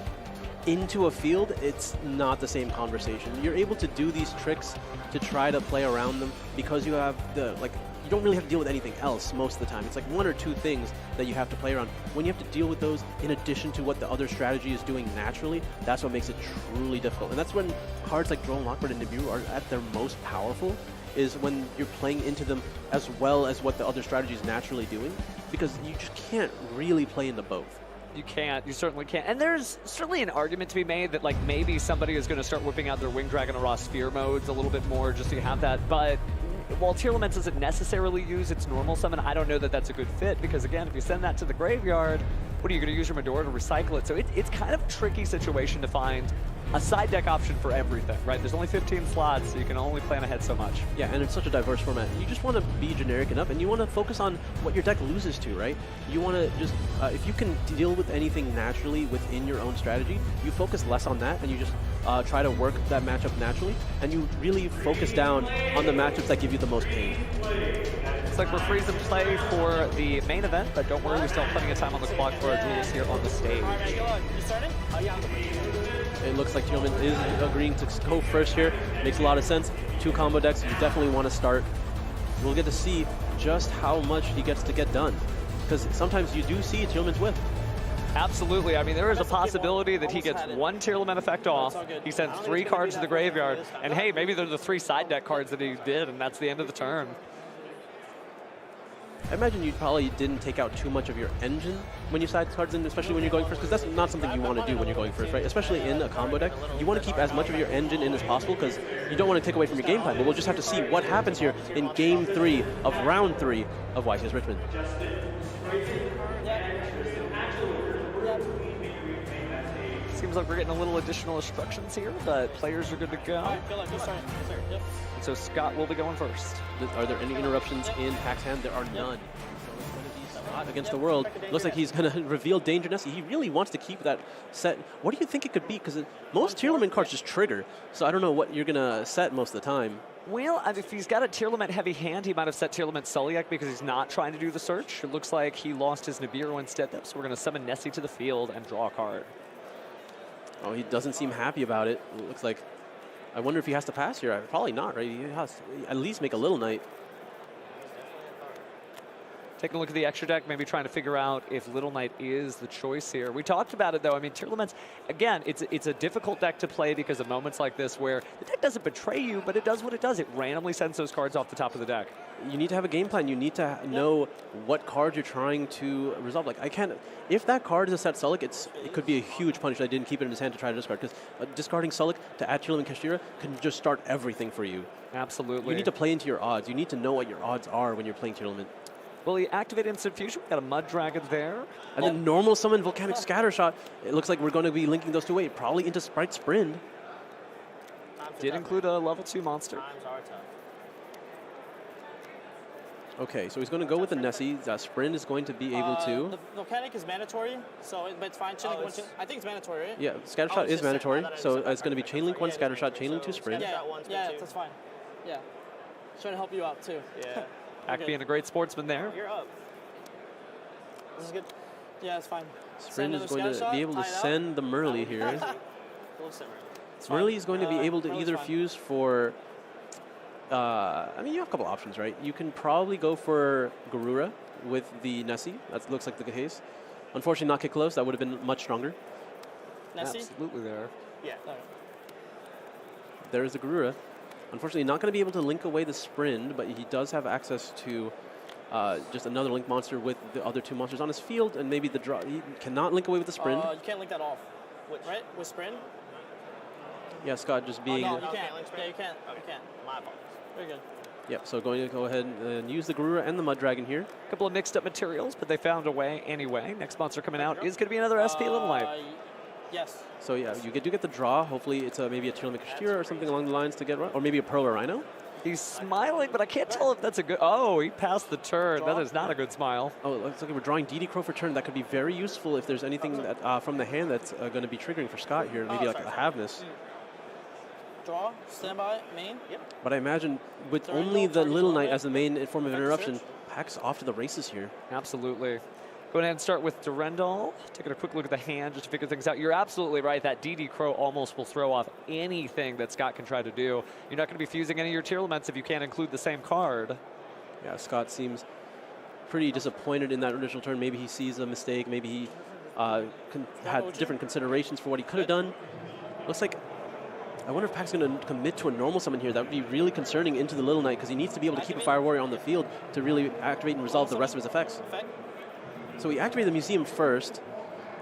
A: into a field, it's not the same conversation. You're able to do these tricks to try to play around them because you have the, you don't really have to deal with anything else most of the time. It's like 1 or 2 things that you have to play around. When you have to deal with those in addition to what the other strategy is doing naturally, that's what makes it truly difficult. And that's when cards like Drone Lockbird and Nibiru are at their most powerful, is when you're playing into them as well as what the other strategy is naturally doing, because you just can't really play into both.
B: You can't. You certainly can't. And there's certainly an argument to be made that maybe somebody is going to start whipping out their Winged Dragon or Raw Sphere modes a little bit more just so you have that. But while Tearlament doesn't necessarily use its normal summon, I don't know that that's a good fit because, again, if you send that to the graveyard, what are you going to use your Medora to recycle it? So it's kind of a tricky situation to find a side deck option for everything, right? There's only 15 slots, so you can only plan ahead so much.
A: Yeah, and it's such a diverse format. You just want to be generic enough, and you want to focus on what your deck loses to, right? You want to just, if you can deal with anything naturally within your own strategy, you focus less on that, and you just try to work that matchup naturally, and you really focus down on the matchups that give you the most pain.
B: Looks like we're freezing play for the main event, but don't worry, we still have plenty of time on the clock for our duels here on the stage.
C: You starting?
A: It looks like Tearlament is agreeing to go first here. Makes a lot of sense. 2 combo decks, you definitely want to start. We'll get to see just how much he gets to get done, because sometimes you do see Tearlament's whip.
B: Absolutely. I mean, there is a possibility that he gets 1 Tearlament effect off. He sends 3 cards to the graveyard, and hey, maybe they're the 3 side deck cards that he did, and that's the end of the turn.
A: I imagine you probably didn't take out too much of your engine when you side cards in, especially when you're going first, because that's not something you want to do when you're going first, right? Especially in a combo deck. You want to keep as much of your engine in as possible because you don't want to take away from your game plan. But we'll just have to see what happens here in Game 3 of Round 3 of YCS Richmond.
B: Seems like we're getting a little additional instructions here, but players are good to go. So Scott will be going first.
A: Are there any interruptions in Pack's hand? There are none. So it's going to be Scott against the world. Looks like he's going to reveal Danger Nest. He really wants to keep that set. What do you think it could be? Because most Tearlament cards just trigger. So I don't know what you're going to set most of the time.
B: Well, if he's got a Tearlament heavy hand, he might have set Tearlament Sulliek because he's not trying to do the search. It looks like he lost his Nibiru instead, though, so we're going to summon Nessie to the field and draw a card.
A: Oh, he doesn't seem happy about it. It looks like, I wonder if he has to pass here. Probably not, right? He has to at least make a Little Knight.
B: Taking a look at the extra deck, maybe trying to figure out if Little Knight is the choice here. We talked about it, though. I mean, Tearlaments, again, it's a difficult deck to play because of moments like this where the deck doesn't betray you, but it does what it does. It randomly sends those cards off the top of the deck.
A: You need to have a game plan. You need to know what card you're trying to resolve. Like, I can't, if that card is a set Sulliek, it could be a huge punish. I didn't keep it in his hand to try to discard, because discarding Sulliek to add Tearlament Kashtira can just start everything for you.
B: Absolutely.
A: You need to play into your odds. You need to know what your odds are when you're playing Tearlament.
B: Well, he activated Instant Fusion. We got a Mud Dragon there.
A: And then normal summon Volcanic Scattershot. It looks like we're going to be linking those two away, probably into Sprite Sprint.
B: Did include a level 2 monster.
C: Times are tough.
A: Okay, so he's going to go with the Nessie. Sprint is going to be able to.
C: The Volcanic is mandatory, but it's fine. Chain Link I think it's mandatory, right?
A: Yeah, Scattershot is mandatory, so it's going to be Chain Link 1 Scattershot, Chain Link 2 Sprint.
C: Yeah, that's fine. Yeah. Trying to help you out, too.
B: Yeah. Pack being a great sportsman there.
C: You're up. This is good. Yeah, it's fine.
A: Sprint is going to be able to send the Murley here. Murley is going to be able to either fuse for... I mean, you have a couple options, right? You can probably go for Garura with the Nessie. That looks like the case. Unfortunately, not Kick Close. That would have been much stronger.
C: Nessie?
B: Absolutely there.
C: Yeah.
A: There's the Garura. Unfortunately, not going to be able to link away the Sprint, but he does have access to just another link monster with the other two monsters on his field, and maybe the draw. He cannot link away with the Sprint.
C: You can't link that off, right? With Sprint?
A: Yeah, Scott just being...
C: no, you can't. Yeah, you can't. You can't. My apologies. Very good.
A: Yep, so going to go ahead and use the Garura and the Mud Dragon here.
B: A couple of mixed up materials, but they found a way anyway. Next monster coming out is going to be another SP Little Knight.
C: Yes.
A: So yeah, you do get the draw. Hopefully it's maybe a Tearlament Kashtira or something along the lines to get right, or maybe a Pearl or Rhino.
B: He's smiling, but I can't tell if that's a good... Oh, he passed the turn.
C: Draw.
B: That is not a good smile.
A: Oh, it looks like we're drawing DD Crow for turn. That could be very useful if there's anything that, from the hand that's going to be triggering for Scott here. Maybe like a Havenus.
C: Draw, standby, main. Yep.
A: But I imagine with only the Little Knight as the main form of interruption, Pack's off to the races here.
B: Absolutely. Go ahead and start with Durendal. Taking a quick look at the hand just to figure things out. You're absolutely right. That DD Crow almost will throw off anything that Scott can try to do. You're not going to be fusing any of your Tearlaments if you can't include the same card.
A: Yeah, Scott seems pretty disappointed in that initial turn. Maybe he sees a mistake. Maybe he had different considerations for what he could have done. Looks like... I wonder if Pack's going to commit to a normal summon here. That would be really concerning into the Little Knight, because he needs to be able to keep a Fire Warrior on the field to really activate and resolve the rest of his effects. So we activate the Museum first.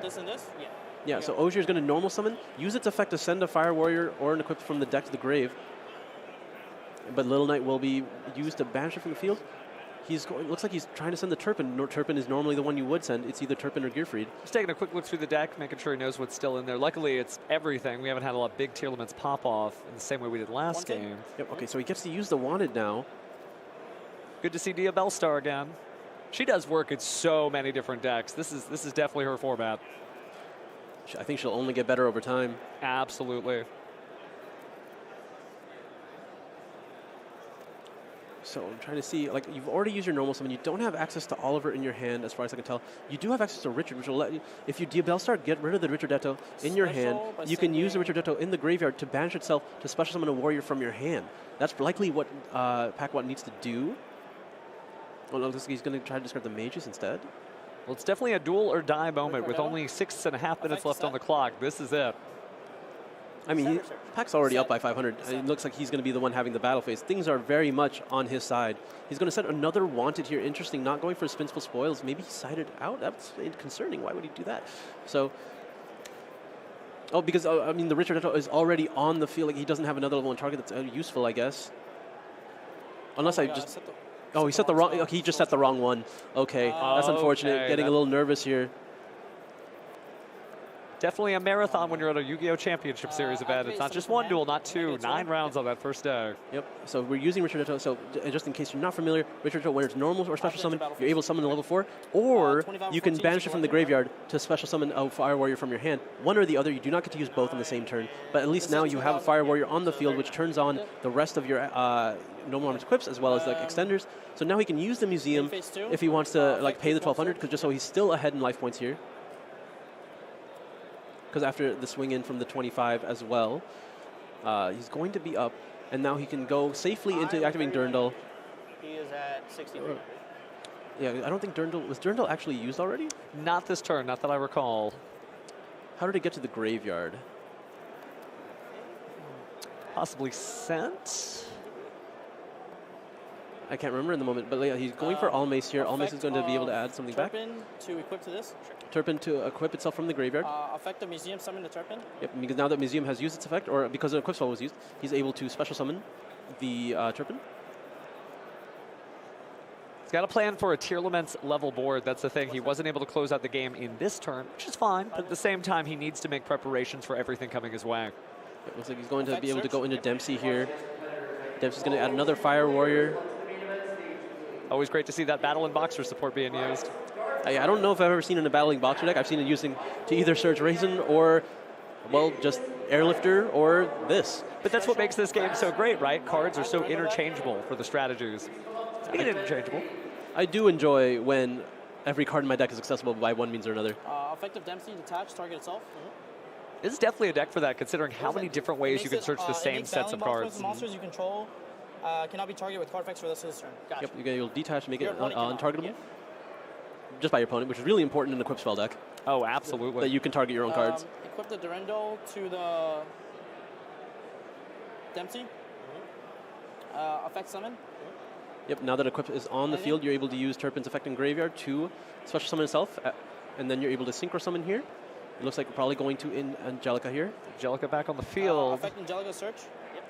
C: This and this? Yeah.
A: Yeah, so Ogier is going to normal summon, use its effect to send a Fire Warrior or an equip from the deck to the grave. But Little Knight will be used to banish it from the field. Looks like he's trying to send the Turpin. Turpin is normally the one you would send. It's either Turpin or Gearfried.
B: Just taking a quick look through the deck, making sure he knows what's still in there. Luckily, it's everything. We haven't had a lot of big Tearlaments pop off in the same way we did last game.
A: Yep, okay, so he gets to use the Wanted now.
B: Good to see Dia Bellstar again. She does work in so many different decks. This is definitely her format.
A: I think she'll only get better over time.
B: Absolutely.
A: So I'm trying to see, like, you've already used your normal summon. You don't have access to Oliver in your hand, as far as I can tell. You do have access to Richard, which will let you, if you Diabellstar, get rid of the Richardetto in your hand. You can use the Richardetto in the graveyard to banish itself to special summon a warrior from your hand. That's likely what Pac-Wat needs to do. Oh, no, he's going to try to discard the mages instead.
B: Well, it's definitely a duel or die moment with only 6.5 minutes left on the clock. This is it.
A: I mean, Pac's already up by 500. It looks like he's going to be the one having the battle phase. Things are very much on his side. He's going to set another Wanted here. Interesting, not going for Spinful Spoils. Maybe he sided out. That's concerning. Why would he do that? So, oh, because, I mean, the Richardetto is already on the field. Like, he doesn't have another level 1 target that's useful, I guess. Unless I just... Oh, he set the wrong... Okay, he just set the wrong one. Okay, that's unfortunate.
B: Okay,
A: Getting a little nervous here.
B: Definitely a marathon when you're at a Yu-Gi-Oh! Championship Series event. It's not just one duel, not two, 9 rounds on that first day.
A: Yep, so we're using Richard. So just in case you're not familiar, Richard, when it's normal or special summon, you're able to summon a level 4, or you can banish it from the graveyard to special summon a Fire Warrior from your hand. One or the other, you do not get to use both on the same turn, but at least now you have a Fire Warrior on the field, which turns on the rest of your normal arms equips, as well as like extenders. So now he can use the museum if he wants to like pay the 1200, because just so he's still ahead in life points here. Because after the swing in from the 25 as well, he's going to be up, and now he can go safely into activating Durandal.
C: He is at 63.
A: Yeah, I don't think was Durandal actually used already?
B: Not this turn, not that I recall.
A: How did it get to the graveyard?
B: Possibly sent?
A: I can't remember in the moment, but yeah, he's going for Almace here. Almace is going to be able to add something back.
C: Turpin to equip to this.
A: Turpin to equip itself from the graveyard.
C: Effect of Museum, summon the Turpin.
A: Yep, because now that Museum has used its effect, or because the equip spell was used, he's able to special summon the Turpin.
B: He's got a plan for a Tearlaments level board. That's the thing. He wasn't able to close out the game in this turn, which is fine, but at the same time, he needs to make preparations for everything coming his way.
A: It looks like he's going to be able to go into Dempsey here. Dempsey's going to add another Fire Warrior.
B: Always great to see that Battling Boxer support being used.
A: I don't know if I've ever seen it in a Battling Boxer deck. I've seen it using to either Surge Raisin or, well, just Airlifter or this.
B: But that's what makes this game so great, right? Cards are so interchangeable for the strategies. Speaking of interchangeable,
A: I do enjoy when every card in my deck is accessible by one means or another.
C: Effective Dempsey, detach, target itself.
B: This is definitely a deck for that, considering how many different ways you can search the same sets of cards.
C: Monsters you control cannot be targeted with card effects for the rest of this turn. Gotcha.
A: Yep, you'll detach and make it untargetable. Just by your opponent, which is really important in an equip spell deck.
B: Oh, absolutely.
A: That you can target your own cards.
C: Equip the Durandal to the Dempsey. Effect summon.
A: Yep, now that equip is on the field, you're able to use Turpin's effect in graveyard to special summon itself, and then you're able to synchro summon here. It looks like we're probably going to Angelica here.
B: Angelica back on the field.
C: Effect Angelica search. Yep.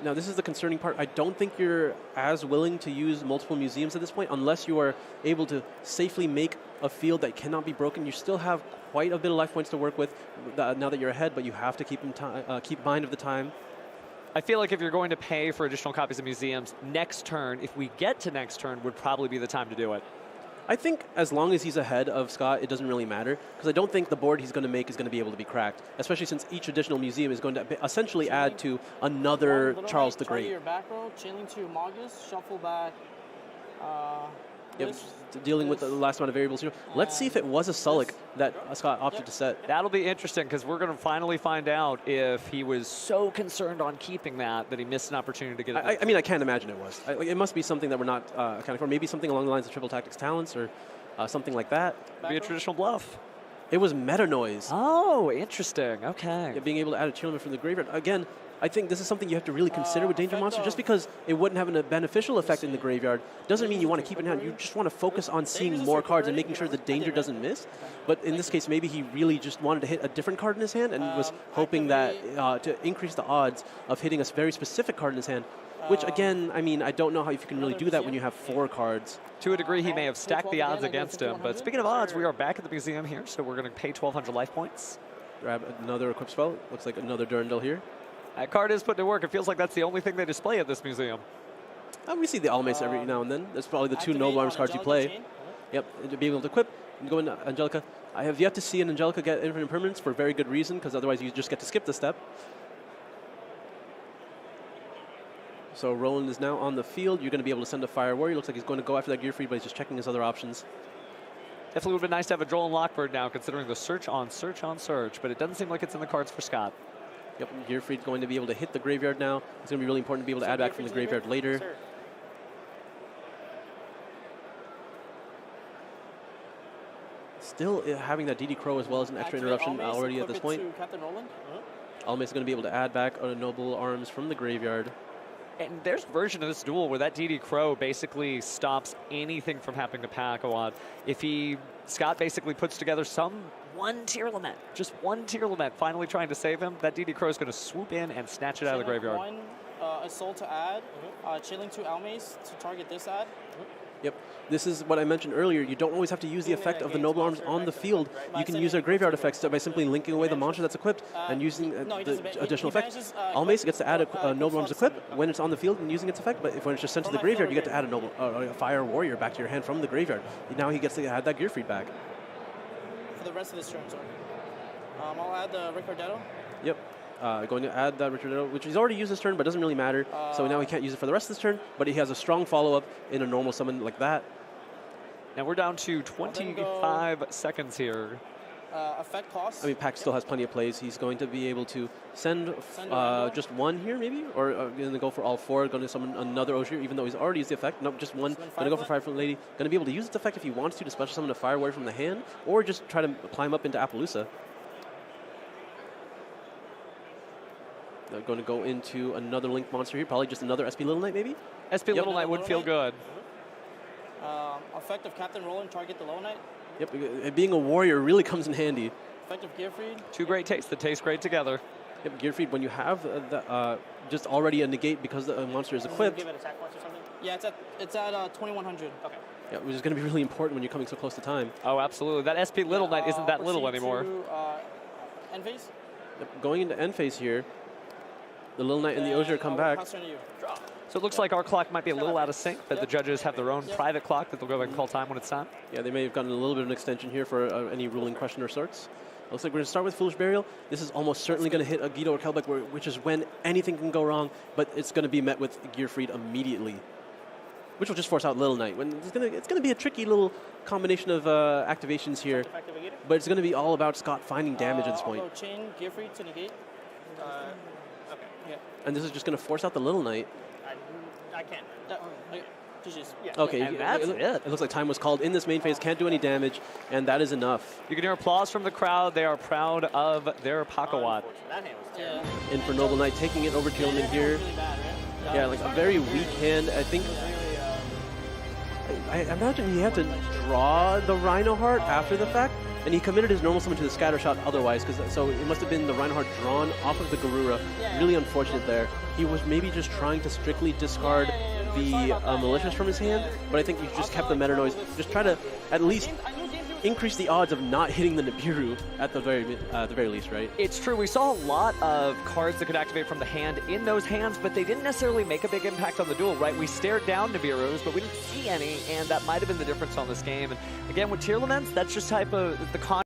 A: Now this is the concerning part. I don't think you're as willing to use multiple museums at this point unless you are able to safely make a field that cannot be broken. You still have quite a bit of life points to work with now that you're ahead, but you have to keep mind of the time.
B: I feel like if you're going to pay for additional copies of museums, next turn, if we get to next turn, would probably be the time to do it.
A: I think as long as he's ahead of Scott, it doesn't really matter, because I don't think the board he's going to make is going to be able to be cracked, especially since each additional museum is going to essentially add to another Charles the Great.
C: Your back row, chaining to Magus, shuffle back.
A: Yep, dealing with the last amount of variables here. Let's see if it was a Sullick that Scott opted to set.
B: That'll be interesting, because we're going to finally find out if he was so concerned on keeping that he missed an opportunity to get it.
A: I mean, I can't imagine it was. It must be something that we're not accounting for. Maybe something along the lines of Triple Tactics Talents or something like that.
B: Be a traditional bluff.
A: It was Meta Noise.
B: Oh, interesting. Okay.
A: Yeah, being able to add a Tearlament from the graveyard. Again, I think this is something you have to really consider with Danger Monster. Just because it wouldn't have a beneficial effect in the graveyard doesn't mean you want to keep it in hand. You just want to focus on seeing more cards and making sure the danger doesn't miss. But in this case, maybe he really just wanted to hit a different card in his hand and was hoping that to increase the odds of hitting a very specific card in his hand. Which, again, I mean, I don't know how if you can really do that when you have 4 cards.
B: To a degree, he may have stacked the odds against him. But speaking of odds, we are back at the museum here, so we're going to pay 1,200 life points.
A: Grab another equip spell. Looks like another Durandal here.
B: That card is put to work. It feels like that's the only thing they display at this museum.
A: We see the Almace every now and then. That's probably the 2 Noble Arms cards you play. Yep, being able to equip and go into Angelica. I have yet to see an Angelica get infinite permanence for a very good reason, because otherwise you just get to skip the step. So Roland is now on the field. You're going to be able to send a Fire Warrior. Looks like he's going to go after that Gear Freed, but he's just checking his other options.
B: Definitely would have been nice to have a Droll and Lockbird now, considering the search on search on search, but it doesn't seem like it's in the cards for Scott.
A: Yep, Gear Freed's going to be able to hit the graveyard now. It's going to be really important to be able to add back from the graveyard later.
C: Sir.
A: Still having that DD Crow as well as an extra interruption already at this point. Almace is going to be able to add back a Noble Arms from the graveyard.
B: And there's a version of this duel where that DD Crow basically stops anything from happening to Pakawad. If Scott basically puts together one Tearlament, just one Tearlament, finally trying to save him, that DD Crow is going to swoop in and snatch it out of the graveyard.
C: One Assault to add, chilling to Almace to target this ad.
A: Yep. This is what I mentioned earlier. You don't always have to use the effect of the Noble Arms on the field. You can use their graveyard effects by simply linking away the monster that's equipped and using the additional effect. Almace gets to add a Noble Arms equip when it's on the field and using its effect, but if when it's just sent to the graveyard, you get to add a Fire Warrior back to your hand from the graveyard. Now he gets to add that Gearfried back.
C: For the rest of this turn, sorry. I'll add the Ricardetto.
A: Yep. Going to add that Ricardetto, which he's already used this turn, but doesn't really matter. So now he can't use it for the rest of this turn, but he has a strong follow-up in a normal summon like that.
B: Now we're down to 25 seconds here.
C: Effect cost.
A: I mean, Pac still has plenty of plays. He's going to be able to send just one here, maybe? Or going to go for all four, going to summon another Oshir, even though he's already used the effect. Nope, just one. Going to go for Firefly Lady. Going to be able to use its effect if he wants to special summon a Fire Warrior from the hand, or just try to climb up into Appaloosa. They're going to go into another Link monster here, probably just another SP Little Knight, maybe?
B: SP Little Knight would feel good.
C: Effect of Captain Roland, target the Low Knight.
A: Yep, being a warrior really comes in handy.
C: Effect of Gearfried.
B: Two great tastes that taste great together.
A: Yep, Gearfried, when you have just already a negate because the monster is equipped.
C: Give it attack points or something? Yeah, it's at 2100. Okay.
A: Yeah, which is going to be really important when you're coming so close to time.
B: Oh, absolutely. That SP Little Knight isn't that little anymore.
C: End phase?
A: Yep, going into end phase here, the Little Knight and the Oshir come back.
B: So it looks like our clock might be a little out of sync, but the judges have their own private clock that they'll go back and call time when it's time.
A: Yeah, they may have gotten a little bit of an extension here for any ruling question or sorts. Looks like we're going to start with Foolish Burial. This is almost certainly going to hit a Guido or Kelbeck, which is when anything can go wrong, but it's going to be met with Gearfried immediately, which will just force out Little Knight. It's going to be a tricky little combination of activations here, but it's going to be all about Scott finding damage at this point.
C: I'll go chain Gearfried to negate. Okay. Yeah.
A: And this is just going to force out the Little Knight.
C: I can't.
A: Okay,
B: and that's it.
A: It looks like time was called in this main phase, can't do any damage, and that is enough.
B: You can hear applause from the crowd. They are proud of their Pakawat.
C: That hand was terrible.
A: Infernoble Knight taking it over Tearlament here.
C: Really bad, right?
A: Yeah, like a very weak hand. I think. I imagine he had to draw the Rhino Heart after the fact, and he committed his normal summon to the scatter shot otherwise, so it must have been the Rhino Heart drawn off of the Garura. Really unfortunate there. He was maybe just trying to strictly discard the Malicious from his hand, but I think he just kept the meta noise. Just try to at least increase the odds of not hitting the Nibiru at the very least, right?
B: It's true. We saw a lot of cards that could activate from the hand in those hands, but they didn't necessarily make a big impact on the duel, right? We stared down Nibirus, but we didn't see any, and that might have been the difference on this game. And again, with Tearlaments, that's just type of the con.